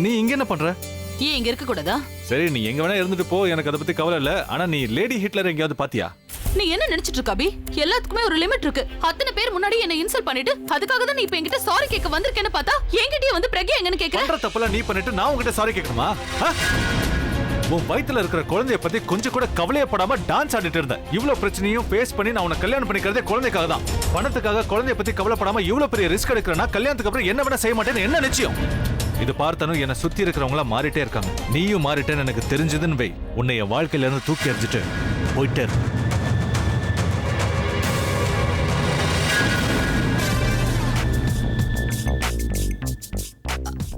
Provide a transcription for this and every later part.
நீ இங்க என்ன பண்ற? ஏன் இங்க இருக்க கூடாதா? சரி, நீ எங்க வேணா இருந்துட்டு போ, எனக்கு அதை பத்தி கவலை இல்ல. ஆனா நீ லேடி ஹிட்லர் எங்கேயாவது பாத்தியா? நீ என்ன நினைச்சிட்டு இருக்க அபி? எல்லாத்துக்குமே ஒரு லிமிட் இருக்கு. அத்தனை பேர் முன்னாடி என்ன இன்சல்ட் பண்ணிட்டு அதுக்காக தான் நீ இப்ப என்கிட்ட சாரி கேட்க வந்திருக்கேன்னு பார்த்தா என்கிட்டயே வந்து பிரக்யா எங்கன்னு கேக்குற? பண்ற தப்பெல்லாம் நீ பண்ணிட்டு நான் உன்கிட்ட சாரி கேட்கணுமா? உன் வயித்துல இருக்கிற குழந்தைய பத்தி கொஞ்சம் கூட கவலையப்படாம டான்ஸ் ஆடிட்டு இருந்த. இவ்வளவு பிரச்சனையும் ஃபேஸ் பண்ணி நான் உன்னை கல்யாணம் பண்ணிக்கிறதே குழந்தைக்காக தான். பணத்துக்காக குழந்தைய பத்தி கவலைப்படாம இவ்வளவு பெரிய ரிஸ்க் எடுக்கிறனா கல்யாணத்துக்கு அப்புறம் என்ன வேணா செய்ய மாட்டேன்னு என்ன நிச்சயம்? இது பார்த்தனும் என்ன சுத்தி இருக்கிறவங்களா மாறிட்டே இருக்காங்க. நீயும் மாறிட்டேன்னு எனக்கு தெரிஞ்சதுன்னு வை. உன்னை என் வாழ்க்கையில இருந்து தூக்கி எறிஞ்சிட்டு போயிட்டே இரு.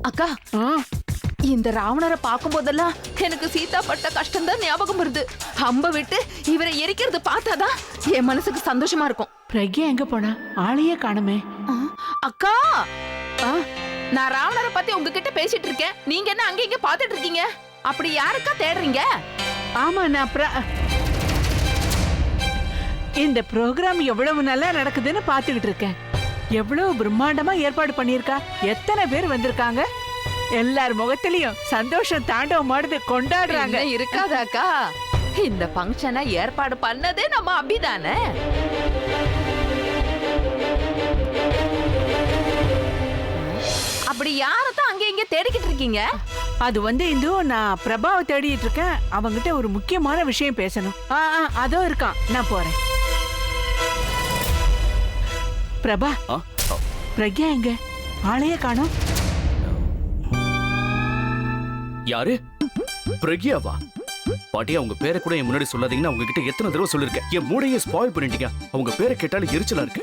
அக்கா, இந்த ராவணரை பார்க்கும் போதெல்லாம் எனக்கு சீதா பட்ட கஷ்டம் தான் ஞாபகம் வருது. அம்ப விட்டு இவரை எரிக்கிறது பார்த்தாதான் என் மனசுக்கு சந்தோஷமா இருக்கும். பிரக்யா எங்க போனா? ஆளையே காணுமே. அக்கா, நான் ராவணரை பத்தி உங்ககிட்ட பேசிட்டு இருக்கேன். நீங்க என்ன அங்க இங்க பாத்துட்டு இருக்கீங்க? அப்படி யாருக்கா தேடுறீங்க? ஆமா, நான் இந்த ப்ரோக்ராம் எவ்வளவு நல்லா நடக்குதுன்னு பாத்துக்கிட்டு இருக்கேன். எவ்வளவு பிரம்மாண்டமா ஏற்பாடு பண்ணிருக்கா. எத்தனை பேர் வந்திருக்காங்க. எல்லார் முகத்திலையும் சந்தோஷம் தாண்டவம் மாடுது, கொண்டாடுறாங்க. இருக்காதாக்கா, இந்த ஃபங்க்ஷனை ஏற்பாடு பண்ணதே நம்ம அபிதானே. அப்படி யாரத்தான் அங்க இங்க தேடிக்கிட்டு இருக்கீங்க? அது இந்து, நான் பிரபாவை தேடிட்டு இருக்கேன். அவங்கிட்ட ஒரு முக்கியமான விஷயம் பேசணும். அதோ இருக்கான், நான் போறேன். பிரபா, பிரக்யா எங்க? ஆளையே காணோம். யாரு? பிரக்யாவா? பாட்டி, அவங்க பேரை கூட என் முன்னாடி சொல்லாதீங்கன்னு அவங்க கிட்ட எத்தனை தடவை சொல்லிருக்கேன். என் மூளையை ஸ்பாயில் பண்ணிட்டீங்க. அவங்க பேரை கேட்டாலும் எரிச்சலா இருக்கு.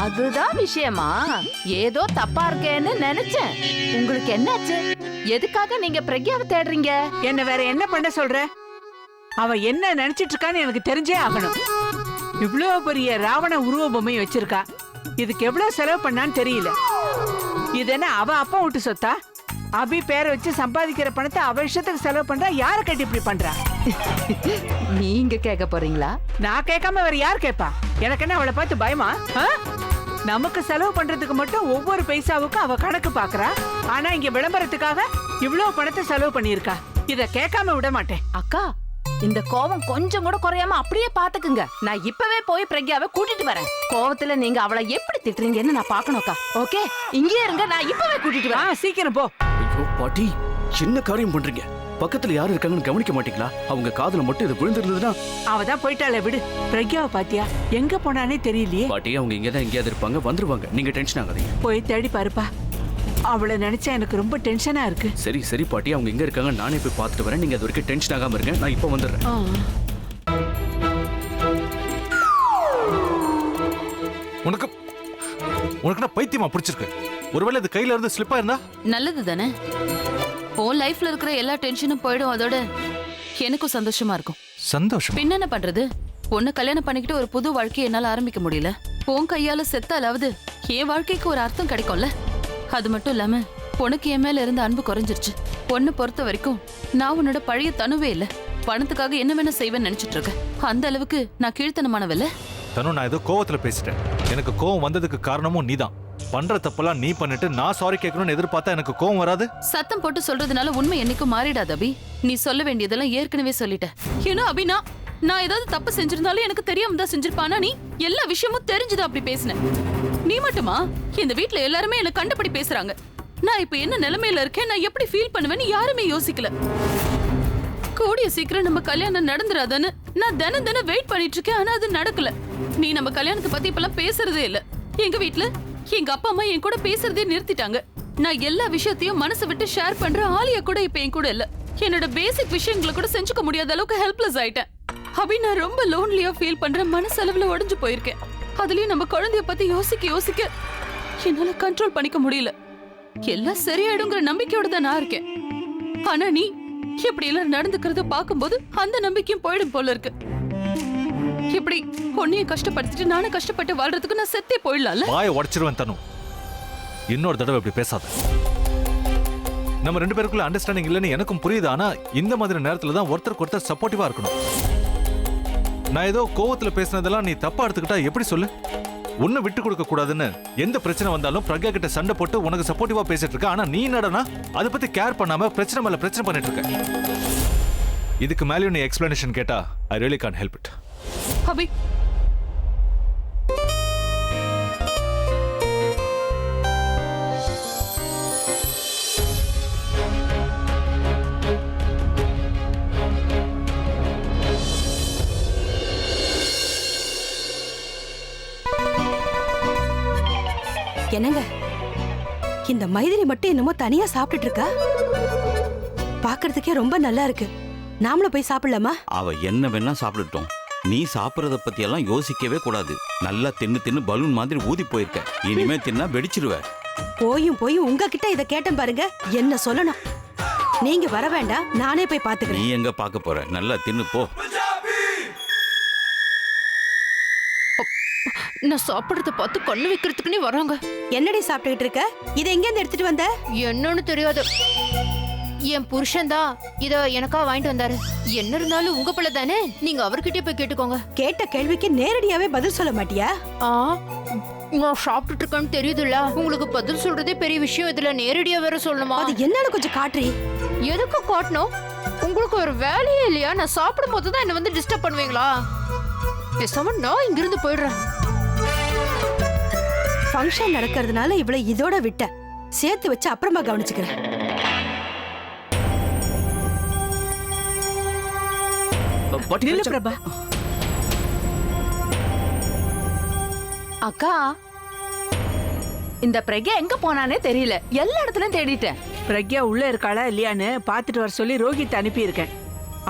அதுதான் விஷயமா? ஏதோ தப்பா இருக்கேன்னு நினைச்சேன். உங்களுக்கு என்னாச்சு? எதுக்காக நீங்க பிரக்யாவை தேடுறீங்க? என்ன வேற என்ன பண்ண சொல்ற? அவ என்ன நினைச்சிட்டு இருக்கான்னு எனக்கு தெரிஞ்சே ஆகணும். இவ்வளவு பெரிய ராவண உருவ பொம்மை வச்சிருக்கா. இதுக்கு எவ்வளவு செலவு பண்ணான்னு தெரியல. இது என்ன அவ அப்பா விட்டு சொத்தா? அபி பேரை வச்சு சம்பாதிக்கிற பணத்தை அவ இஷ்டத்துக்கு செலவு பண்றா. யார கட்டி இப்படி பண்றா? நீங்க கேட்க போறீங்களா? நான் கேட்காம வேற யார் கேட்பா? எனக்கு என்ன அவளை பார்த்து பயமா? நமக்கு செலவு பண்றதுக்கு மட்டும் ஒவ்வொரு பைசாவுக்கும் அவ கணக்கு பாக்குறா. ஆனா இங்க விளம்பரத்துக்காக இவ்வளவு பணத்தை செலவு பண்ணிருக்கா. இத கேட்காம விட மாட்டேன். அக்கா, இந்த கோவம் கொஞ்சம் கூட குறையாம அப்படியே பாத்துக்குங்க. நான் இப்பவே போய் பிரக்யாவை கூட்டிட்டு வரேன். கோவத்துல நீங்க அவளை எப்படி திட்டுறீங்கன்னு நான் பாக்கணும்க்கா. ஓகே, இங்கே இருங்க, நான் இப்பவே கூட்டிட்டு வரேன். சீக்கிரம் போ. ஐயோ பாட்டி, என்ன காரியம் பண்றீங்க? பக்கத்துல யாரு இருக்காங்கன்னு கவனிக்க மாட்டீங்களா? அவங்க காதுல மட்டும் இது விழுந்திருந்ததுன்னா. அவதான் போயிட்டாளே, விடு. பிரக்யாவை பாத்தியா? எங்க போனானே தெரியலையே. பாட்டி, அவங்க இங்கதான் எங்கேயாவது இருப்பாங்க, வந்துருவாங்க. நீங்க டென்ஷன் ஆகாதீங்க. போய் தேடி பாருப்பா. அவளை நினைச்சா எனக்கு ரொம்ப டென்ஷனா இருக்கு. சரி சரி பாட்டி, அவங்க எங்க இருக்காங்க நானே போய் பார்த்துட்டு வரேன். நீங்க அது வரைக்கும் டென்ஷன் ஆகாம இருங்க. நான் இப்ப வந்துடுறேன். உனக்கு உனக்கு நான் பைத்தியமா பிடிச்சிருக்கு. ஒருவேளை இது கையில இருந்து ஸ்லிப்பா இருந்தா நல்லது தானே? உன் லைஃப்ல இருக்கிற எல்லா டென்ஷனும் போயிடும். அதோட எனக்கும் சந்தோஷமா இருக்கும். சந்தோஷம்? பின்ன என்ன பண்றது? பொண்ணு கல்யாணம் பண்ணிக்கிட்டு ஒரு புது வாழ்க்கையை என்னால ஆரம்பிக்க முடியல. உன் கையால செத்தாலாவது என் வாழ்க்கைக்கு ஒரு அர்த்தம் கிடைக்கும்ல. அது மட்டும் இல்லாம உனக்கு என் மேல இருந்த அன்பு குறைஞ்சிருச்சு. பொண்ணு பொறுத்த வரைக்கும் நான் உன்னோட பழைய தனுவே இல்ல. பணத்துக்காக என்ன வேணா செய்வேன்னு நினைச்சிட்டு இருக்க. அந்த அளவுக்கு நான் கீழ்த்தனமானவல்ல. தனு, நான் ஏதோ கோவத்துல பேசிட்டேன். எனக்கு கோவம் வந்ததுக்கு காரணமும் நீதான். பண்ற தப்பெல்லாம் நீ பண்ணிட்டு நான் சாரி கேட்கணும்னு எதிர்பார்த்தா எனக்கு கோவம் வராது? சத்தம் போட்டு சொல்றதுனால உண்மை என்னைக்கும் மாறிடாது அபி. நீ சொல்ல வேண்டியதெல்லாம் ஏற்கனவே சொல்லிட்ட. ஏன்னா அபினா, நான் ஏதாவது தப்பு செஞ்சிருந்தாலும் எனக்கு தெரியாம தான் செஞ்சிருப்பானா? நீ எல்லா விஷயமும் தெரிஞ்சுதான் அப்படி பேசின. நீ மட்டுமா? இந்த வீட்ல எல்லாருமே என்ன கண்டுபடி பேசுறாங்க. நான் இப்ப என்ன நிலைமையில இருக்கேன், நான் எப்படி ஃபீல் பண்ணுவேன்னு யாருமே யோசிக்கல. கூடிய சீக்கிரம் நம்ம கல்யாணம் நடந்துராதான்னு நான் தினம் வெயிட் பண்ணிட்டு இருக்கேன். ஆனா அது நடக்கல. நீ நம்ம கல்யாணத்தை பத்தி இப்பெல்லாம் பேசுறதே இல்ல. எங்க வீட்ல எங்க அப்பா அம்மா என் கூட பேசுறதே நிறுத்திட்டாங்க. நான் எல்லா விஷயத்தையும் மனசை விட்டு ஷேர் பண்ற ஆலியா கூட இப்ப என் கூட இல்ல. என்னோட பேசிக் விஷயங்களை கூட செஞ்சுக்க முடியாத அளவுக்கு ஹெல்ப்லெஸ் ஆயிட்டேன். அபி, நான் ரொம்ப லோன்லியா ஃபீல் பண்றேன். மனசளவுல உடைஞ்சு போயிருக்கேன். அதுலயும் நம்ம குழந்தைய பத்தி யோசிக்க என்னால கண்ட்ரோல் பண்ணிக்க முடியல. எல்லாம் சரியாயிடுங்கிற நம்பிக்கையோட தான் நான் இருக்கேன். ஆனா நீ இப்படி எல்லாம் நடந்துக்கிறத பாக்கும்போது அந்த நம்பிக்கையும் போயிடும் போல இருக்கு. இப்படி பொண்ணையும் கஷ்டப்படுத்திட்டு நானும் கஷ்டப்பட்டு வாழ்றதுக்கு நான் செத்தே போயிடலாம்ல. வாயை உடைச்சிருவேன் தனு. இன்னொரு தடவை இப்படி பேசாத. நம்ம ரெண்டு பேருக்குள்ள அண்டர்ஸ்டாண்டிங் இல்லைன்னு எனக்கும் புரியுது. ஆனா இந்த மாதிரி நேரத்துல தான் ஒருத்தருக்கு ஒருத்தர் சப்போர்ட்டிவா இருக்கணும். நான் ஏதோ கோவத்துல பேசினதெல்லாம் நீ தப்பா எடுத்துக்கிட்டா எப்படி சொல்லு? உன்னை விட்டு கொடுக்க கூடாதுன்னு எந்த பிரச்சனை வந்தாலும் பிரக்யா கிட்ட சண்டை போட்டு உனக்கு சப்போர்ட்டிவா பேசிட்டு இருக்க. ஆனா நீ என்னடனா அதை பத்தி கேர் பண்ணாம பிரச்சனை மேல பிரச்சனை பண்ணிட்டு இருக்க. இதுக்கு மேலேயும் நீ எக்ஸ்பிளனேஷன் கேட்டா I really can't help it. Abhi என்னங்க இந்த மைதிலி மட்டும் என்னமோ தனியா சாப்பிட்டுட்டு இருக்கா? பாக்குறதுக்கே ரொம்ப நல்லா இருக்கு. நாமளும் போய் சாப்பிடலாமா? அவ என்ன வேணா சாப்பிடட்டும். நீ சாப்பிடறத பத்தி எல்லாம் யோசிக்கவே கூடாது. நல்லா தின்னு பலூன் மாதிரி ஊதி போயிருக்க. இனிமே தின்னா வெடிச்சிருவ. போயும் உங்ககிட்ட இத கேட்டேன் பாருங்க. என்ன சொல்லணும்? நீங்க வர வேண்டாம், நானே போய் நீ பாத்துக்கிறேன். எங்க பார்க்க போற? நல்லா தின்னு போ. நான் சாப்பிடுறத பார்த்து கண்ணு வைக்கிறதுக்குன்னே வராங்க. என்னடி சாப்பிட்டுக்கிட்டு இருக்க? இத எங்க இருந்து எடுத்துட்டு வந்த? என்னன்னு தெரியாது. என் புருஷன் தான் இத எனக்கா வாங்கிட்டு வந்தாரு. என்ன இருந்தாலும் உங்க பிள்ளை தானே, நீங்க அவர்கிட்டயே போய் கேட்டுக்கோங்க. கேட்ட கேள்விக்கு நேரடியாவே பதில் சொல்ல மாட்டியா? நான் சாப்பிட்டுட்டு இருக்கேன்னு தெரியுதுல்ல, உங்களுக்கு பதில் சொல்றதே பெரிய விஷயம். இதுல நேரடியா வேற சொல்லணுமா? அது என்னன்னு கொஞ்சம் காட்டுறீ. எதுக்கு காட்டணும்? உங்களுக்கு ஒரு வேலையே இல்லையா? நான் சாப்பிடும் போதுதான் என்ன வந்து டிஸ்டர்ப் பண்ணுவீங்களா? பேசாம நான் இங்கிருந்து போயிடுறேன். ஃபங்க்ஷன் நடக்கிறதுனால இவ்வளவு இதோட விட்ட சேர்த்து வச்சு அப்புறமா கவனிச்சுக்கிறேன். நில்லு பிரபா. அக்கா, இந்த பிரக்யா எங்க போனானே தெரியல. எல்லா இடத்துலயும் தேடிட்டேன். பிரக்யா உள்ள இருக்காளா இல்லையான்னு பாத்துட்டு வர சொல்லி ரோஹித் அனுப்பி இருக்கேன்.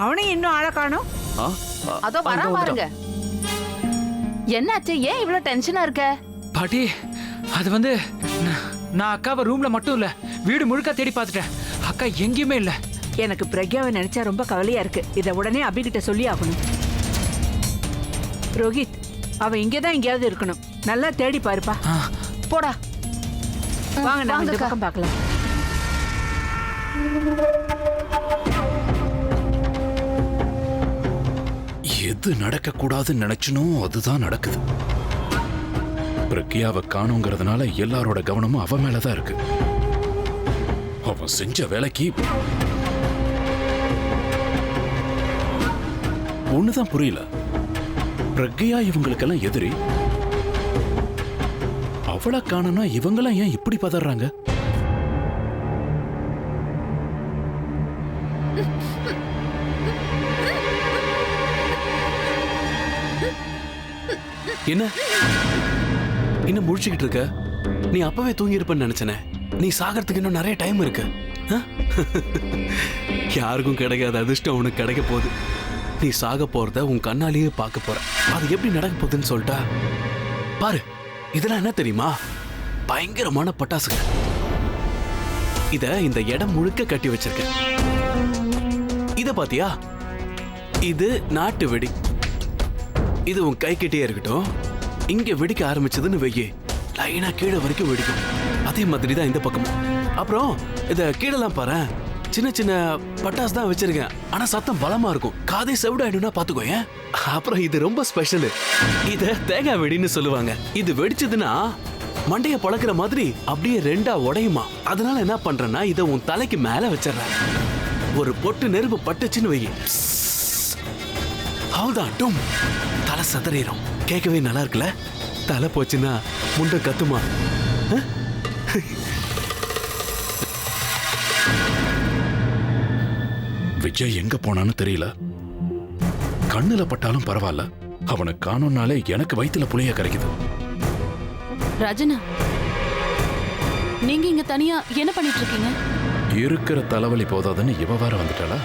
அவனையும் இன்னும் ஆள காணோம். அதோ வரா பாருங்க. என்னாச்சு? ஏன் இவ்வளவு டென்ஷனா இருக்க? பாட்டி, அது வந்து நான் அக்காவை ரூம்ல மட்டும் இல்ல, வீடு முழுக்க தேடி பார்த்துட்டேன். அக்கா எங்கேயுமே இல்ல. எனக்கு பிரக்யாவை நினைச்சா ரொம்ப கவலையா இருக்கு. இத உடனே அபிகிட்ட சொல்லி ஆகணும். ரோஹித், அவ இங்கதான் எங்கேயாவது இருக்கணும். நல்லா தேடி பாருப்பா. போடா. வாங்க நம்ம இந்த வாங்கக்கா. பக்கம் பார்க்கலாம். எது நடக்க கூடாதுன்னு நினைச்சனோ அதுதான் நடக்குது. பிரக்யாவை காணுங்கிறதுனால எல்லாரோட கவனமும் அவ மேலதான் இருக்கு. அவன் செஞ்ச வேலைக்கு ஒண்ணுதான் புரியல. பிரக்யா இவங்களுக்கெல்லாம் எதிரி. அவளை காணனா இவங்கெல்லாம் ஏன் இப்படி பதறாங்க? என்ன இன்னும் முழிச்சுக்கிட்டு இருக்க? நீ அப்பவே தூங்கி இருப்பன்னு நினைச்சனே. நீ சாகிறதுக்கு இன்னும் நிறைய டைம் இருக்கு. யாருக்கும் கிடைக்காத அதிர்ஷ்டம் உனக்கு கிடைக்க போகுது. நீ சாக போறத உன் கண்ணாலேயே பார்க்க போற. அது எப்படி நடக்க போகுதுன்னு சொல்லிட்டா பாரு. இதெல்லாம் என்ன தெரியுமா? பயங்கரமான பட்டாசுங்க. இத இந்த இடம் முழுக்க கட்டி வச்சிருக்கேன். இத பாத்தியா? இது நாட்டு வெடி. இது உன் கை கிட்டே இருக்கட்டும். இங்க வெடிக்க ஆரம்பிச்சதுன்னு வெய்யே, லைனா கீழே வரைக்கும் வெடிக்கும். அதே மாதிரி தான் இந்த பக்கமும். அப்புறம் இத கீழெல்லாம் பாரு, சின்ன சின்ன பட்டாசு தான் வச்சிருக்கேன். ஆனா சத்தம் பலமா இருக்கும். காதே செவிடாயிடும்னா பாத்துக்கோங்க. அப்புறம் இது ரொம்ப ஸ்பெஷல். இத தேங்காய் வெடின்னு சொல்லுவாங்க. இது வெடிச்சதுன்னா மண்டைய பழக்கிற மாதிரி அப்படியே ரெண்டா உடையுமா. அதனால என்ன பண்றேன்னா இத உன் தலைக்கு மேல வச்சிடறேன். ஒரு பொட்டு நெருப்பு பட்டுச்சுன்னு வை, அவ்வளவுதான், டும், தலை சதறிடும். கேட்கவே நல்லா இருக்குல்ல? தலை போச்சுன்னா முண்டை கத்துமா? விஜய் எங்க போனான்னு தெரியல. கண்ணுல பட்டாலும் பரவாயில்ல, அவனை காணோம்னாலே எனக்கு வயித்துல புளிய கரைக்குது. ராஜனா, நீங்க இங்க தனியா என்ன பண்ணிட்டு இருக்கீங்க? இருக்கிற தலைவலி போதாதுன்னு இவ வேற வந்துட்டாளா?